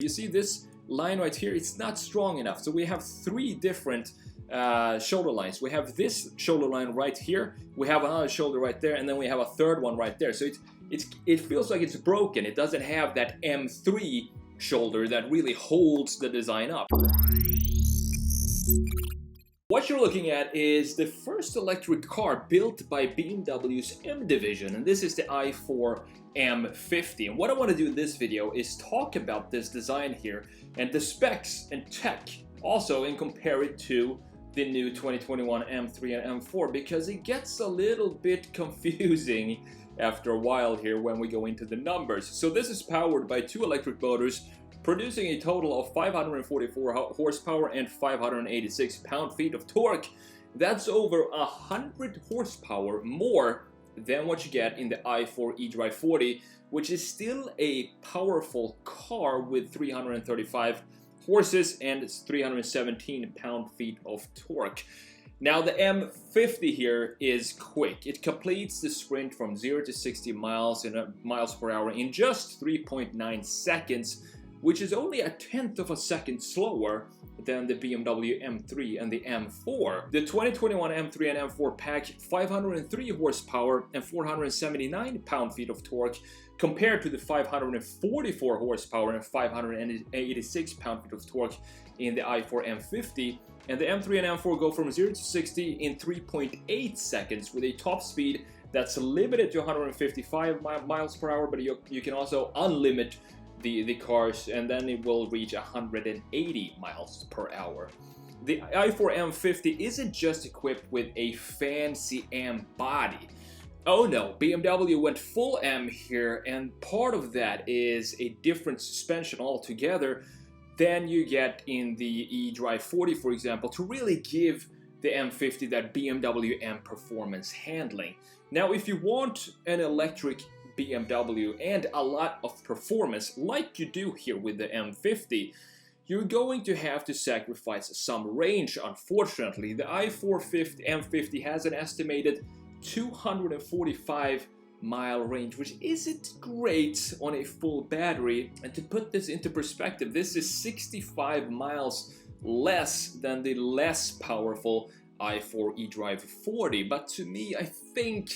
You see this line right here, it's not strong enough. So we have three different shoulder lines. We have this shoulder line right here, we have another shoulder right there, and then we have a third one right there. So it feels like it's broken. It doesn't have that M3 shoulder that really holds the design up. What you're looking at is the first electric car built by BMW's M division, and this is the i4 M50. And what I want to do in this video is talk about this design here and the specs and tech also, and compare it to the new 2021 M3 and M4, because it gets a little bit confusing after a while here when we go into the numbers. So this is powered by two electric motors producing a total of 544 horsepower and 586 pound-feet of torque. That's over 100 horsepower more than what you get in the i4 eDrive 40, which is still a powerful car with 335 horses and 317 pound-feet of torque. Now the M50 here is quick. It completes the sprint from 0 to 60 miles per hour in just 3.9 seconds, which is only a tenth of a second slower than the BMW M3 and the M4. The 2021 M3 and M4 pack 503 horsepower and 479 pound-feet of torque, compared to the 544 horsepower and 586 pound-feet of torque in the i4 M50. And the M3 and M4 go from 0 to 60 in 3.8 seconds with a top speed that's limited to 155 miles per hour, but you can also unlimit the cars, and then it will reach 180 miles per hour. The i4 M50 isn't just equipped with a fancy M body. Oh no, BMW went full M here, and part of that is a different suspension altogether than you get in the eDrive 40, for example, to really give the M50 that BMW M performance handling. Now, if you want an electric BMW and a lot of performance like you do here with the M50, you're going to have to sacrifice some range. Unfortunately, the i4 M50 has an estimated 245 mile range, which isn't great on a full battery. And to put this into perspective, this is 65 miles less than the less powerful i4 eDrive 40. But to me, I think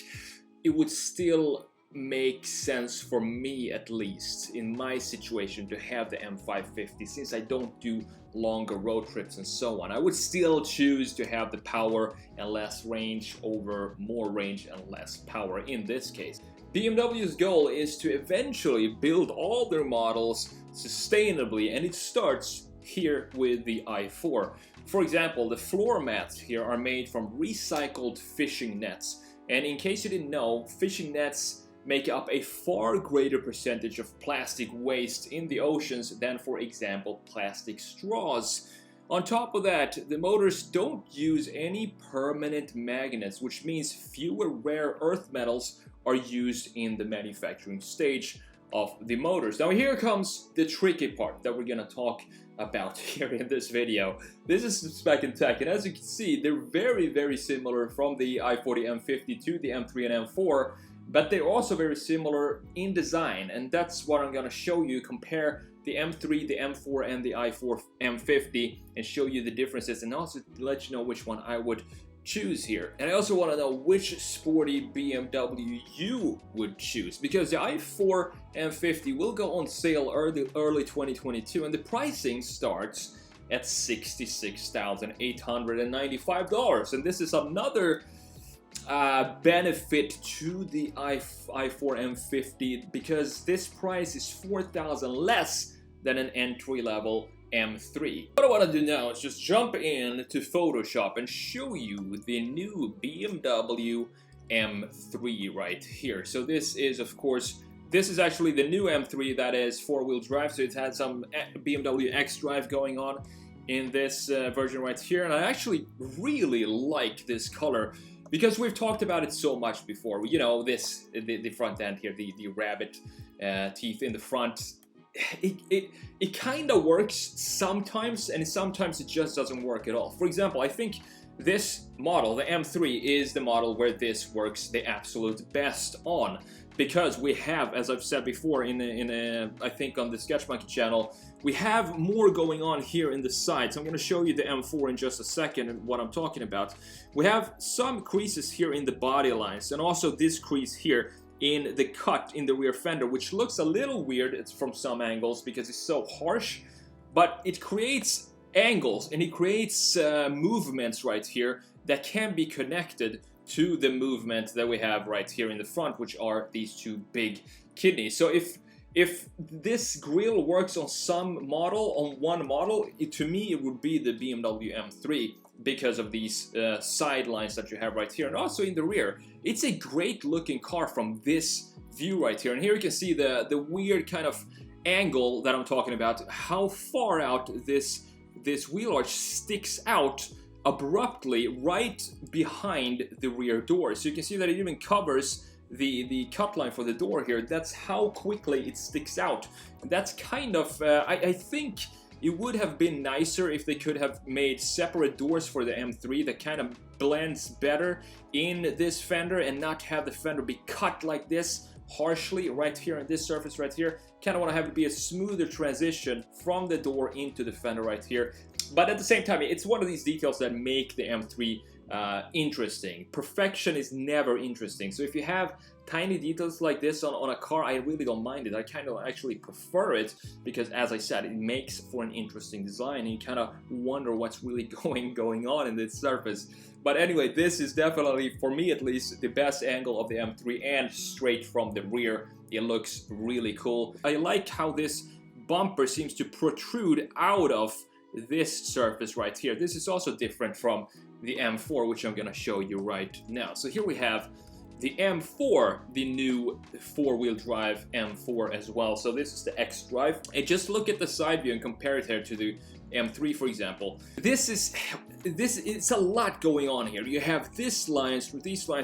it would still make sense, for me at least, in my situation, to have the M550, since I don't do longer road trips and so on. I would still choose to have the power and less range over more range and less power in this case. BMW's goal is to eventually build all their models sustainably, and it starts here with the i4. For example, the floor mats here are made from recycled fishing nets, and in case you didn't know, fishing nets make up a far greater percentage of plastic waste in the oceans than, for example, plastic straws. On top of that, the motors don't use any permanent magnets, which means fewer rare earth metals are used in the manufacturing stage of the motors. Now here comes the tricky part that we're gonna talk about here in this video. This is the spec and tech, and as you can see, they're very similar from the i40 M50 to the M3 and M4, but they're also very similar in design, and that's what I'm gonna show you. Compare the M3, the M4, and the i4 M50 and show you the differences, and also let you know which one I would choose here. And I also want to know which sporty BMW you would choose, because the i4 M50 will go on sale early 2022, and the pricing starts at $66,895, and this is another benefit to the i4 M50, because this price is $4,000 less than an entry-level M3. What I want to do now is just jump in to Photoshop and show you the new BMW M3 right here. So this is, of course, this is actually the new M3 that is four-wheel drive, so it had some BMW X drive going on in this version right here, and I actually really like this color, because we've talked about it so much before. You know, this, the front end here, the rabbit teeth in the front. It kind of works sometimes, and sometimes it just doesn't work at all. For example, I think this model, the M3, is the model where this works the absolute best on. because we have, as I've said before I think on the Sketch Monkey channel, we have more going on here in the side. So I'm going to show you the M4 in just a second and what I'm talking about. We have some creases here in the body lines, and also this crease here in the cut in the rear fender, which looks a little weird. It's from some angles because it's so harsh, but it creates angles and it creates movements right here that can be connected to the movement that we have right here in the front, which are these two big kidneys. So if this grille works on some model, on one model, to me it would be the BMW M3 because of these side lines that you have right here, and also in the rear. It's a great looking car from this view right here, and here you can see the weird kind of angle that I'm talking about, how far out this wheel arch sticks out abruptly right behind the rear door. So you can see that it even covers the cut line for the door here. That's how quickly it sticks out. That's kind of I think it would have been nicer if they could have made separate doors for the M3 that kind of blends better in this fender, and not have the fender be cut like this harshly right here on this surface right here. Kind of want to have it be a smoother transition from the door into the fender right here. But at the same time, it's one of these details that make the M3 interesting. Perfection is never interesting. So if you have tiny details like this on a car, I really don't mind it. I kind of actually prefer it because, as I said, it makes for an interesting design, and you kind of wonder what's really going on in this surface. But anyway, this is definitely, for me at least, the best angle of the M3, and straight from the rear. It looks really cool. I like how this bumper seems to protrude out of this surface right here. This is also different from the M4, which I'm gonna show you right now. So here we have the M4, the new four-wheel drive M4 as well. So this is the X Drive. And just look at the side view and compare it here to the M3, for example. It's a lot going on here. You have these lines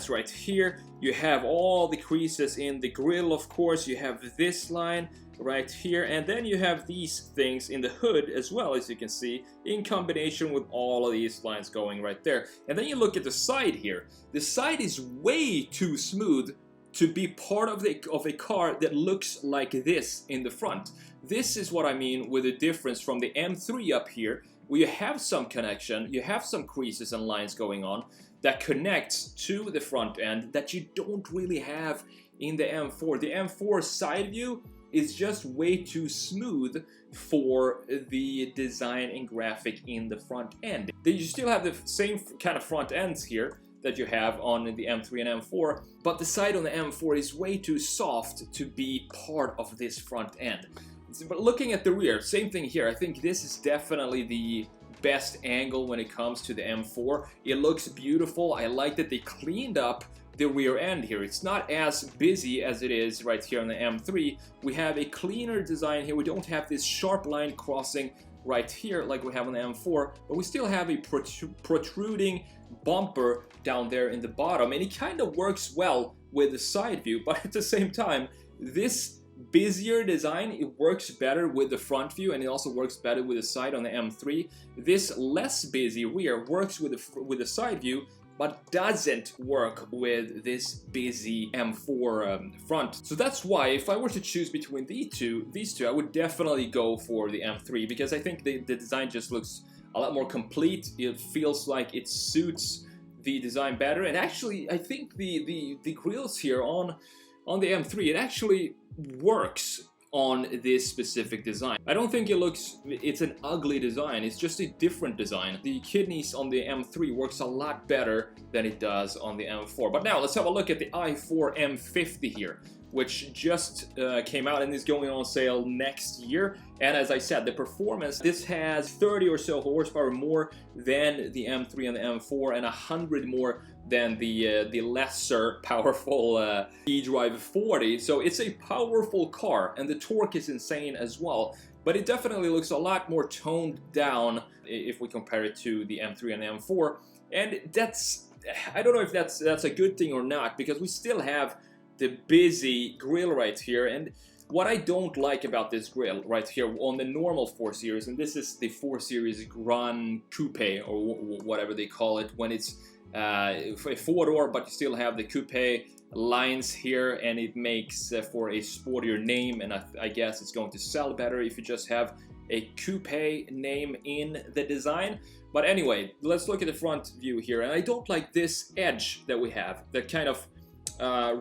right here. You have all the creases in the grille, of course. You have this line right here, and then you have these things in the hood as well, as you can see, in combination with all of these lines going right there. And then you look at the side here. The side is way too smooth to be part of a car that looks like this in the front. This is what I mean with the difference from the M3 up here, where you have some connection, you have some creases and lines going on that connects to the front end that you don't really have in the M4. The M4 side view is just way too smooth for the design and graphic in the front end. You still have the same kind of front ends here that you have on the M3 and M4, but the side on the M4 is way too soft to be part of this front end. But looking at the rear, same thing here. I think this is definitely the best angle when it comes to the M4. It looks beautiful. I like that they cleaned up the rear end here. It's not as busy as it is right here on the M3. We have a cleaner design here. We don't have this sharp line crossing right here like we have on the M4, but we still have a protruding bumper down there in the bottom, and it kind of works well with the side view. But at the same time, this busier design, it works better with the front view, and it also works better with the side on the M3. This less busy rear works with the side view, but doesn't work with this busy M4 front. So that's why, if I were to choose between these two, I would definitely go for the M3, because I think the design just looks a lot more complete. It feels like it suits the design better, and actually I think the grills here on the M3, it actually works on this specific design. I don't think it's an ugly design, it's just a different design. The kidneys on the M3 works a lot better than it does on the M4. But now let's have a look at the i4 M50 here, which just came out and is going on sale next year. And as I said, the performance, this has 30 or so horsepower more than the M3 and the M4, and 100 more than the lesser powerful eDrive 40. So it's a powerful car, and the torque is insane as well. But it definitely looks a lot more toned down if we compare it to the M3 and M4. And I don't know if that's a good thing or not, because we still have the busy grille right here. And what I don't like about this grille right here on the normal 4 Series, and this is the 4 Series Grand Coupe, or whatever they call it, when it's a four-door, but you still have the coupe lines here, and it makes for a sportier name, and I guess it's going to sell better if you just have a coupe name in the design. But anyway, let's look at the front view here, and I don't like this edge that we have that kind of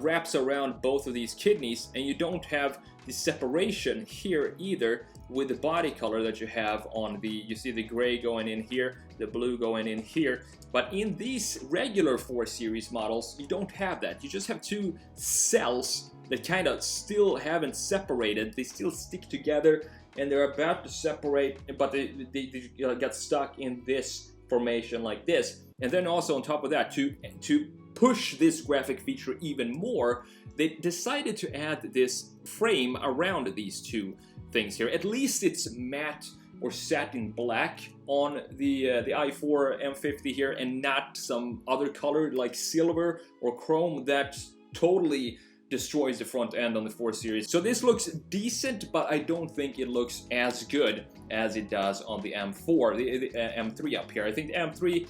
wraps around both of these kidneys, and you don't have the separation here either with the body color that you have on the, you see the gray going in here, the blue going in here. But in these regular 4 Series models, you don't have that. You just have 2 cells that kind of still haven't separated. They still stick together, and they're about to separate, but they got stuck in this formation like this. And then also on top of that, to push this graphic feature even more, they decided to add this frame around these 2 things here. At least it's matte or satin black on the i4 M50 here, and not some other color like silver or chrome that totally destroys the front end on the 4 Series. So this looks decent, but I don't think it looks as good as it does on the M4, the M3 up here. I think the M3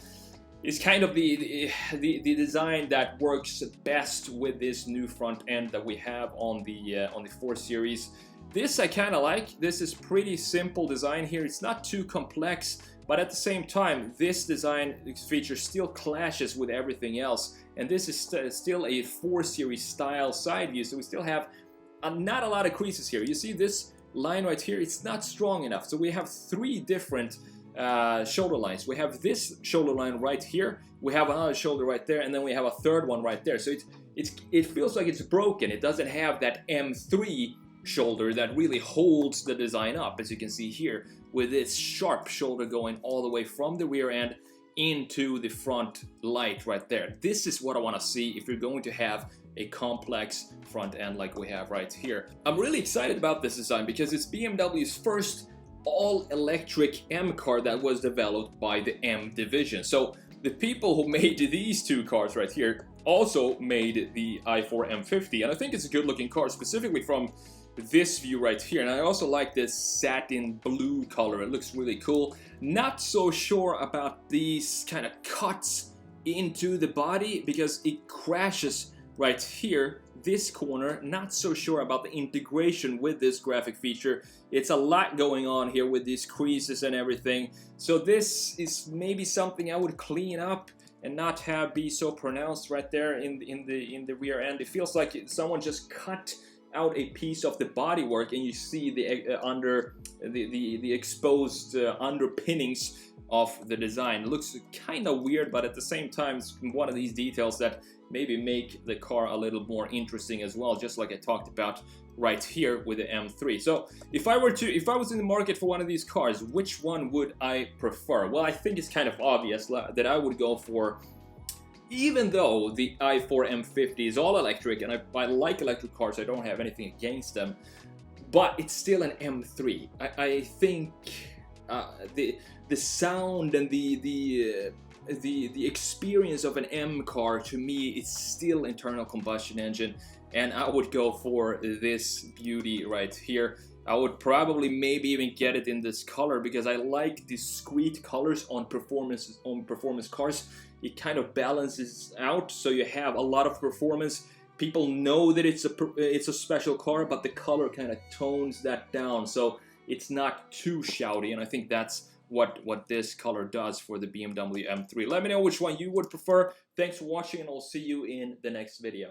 is kind of the design that works best with this new front end that we have on the 4 Series. This I kind of like. This is pretty simple design here. It's not too complex, but at the same time, this design feature still clashes with everything else. And this is still a 4 Series style side view, so we still have not a lot of creases here. You see this line right here? It's not strong enough. So we have 3 different shoulder lines. We have this shoulder line right here, we have another shoulder right there, and then we have a third one right there. So it feels like it's broken. It doesn't have that M3 shoulder that really holds the design up, as you can see here, with this sharp shoulder going all the way from the rear end into the front light right there. This is what I want to see if you're going to have a complex front end like we have right here. I'm really excited about this design because it's BMW's first all-electric M car that was developed by the M division. So the people who made these 2 cars right here also made the i4 M50, and I think it's a good looking car, specifically from this view right here. And I also like this satin blue color. It looks really cool. Not so sure about these kind of cuts into the body because it crashes right here, this corner. Not so sure about the integration with this graphic feature. It's a lot going on here with these creases and everything. So this is maybe something I would clean up and not have be so pronounced right there in the rear end. It feels like someone just cut out a piece of the bodywork, and you see the exposed underpinnings of the design. It looks kind of weird, but at the same time, it's one of these details that maybe make the car a little more interesting as well, just like I talked about right here with the M3. So if I was in the market for one of these cars, which one would I prefer? Well, I think it's kind of obvious that I would go for, even though the i4 M50 is all electric, and I like electric cars, I don't have anything against them, but it's still an M3. I think the sound and the experience of an M car, to me, it's still internal combustion engine, and I would go for this beauty right here. I would probably maybe even get it in this color because I like discrete colors on performance cars. It kind of balances out, so you have a lot of performance. People know that it's a special car, but the color kind of tones that down, so it's not too shouty, and I think that's what this color does for the BMW M3. Let me know which one you would prefer. Thanks for watching, and I'll see you in the next video.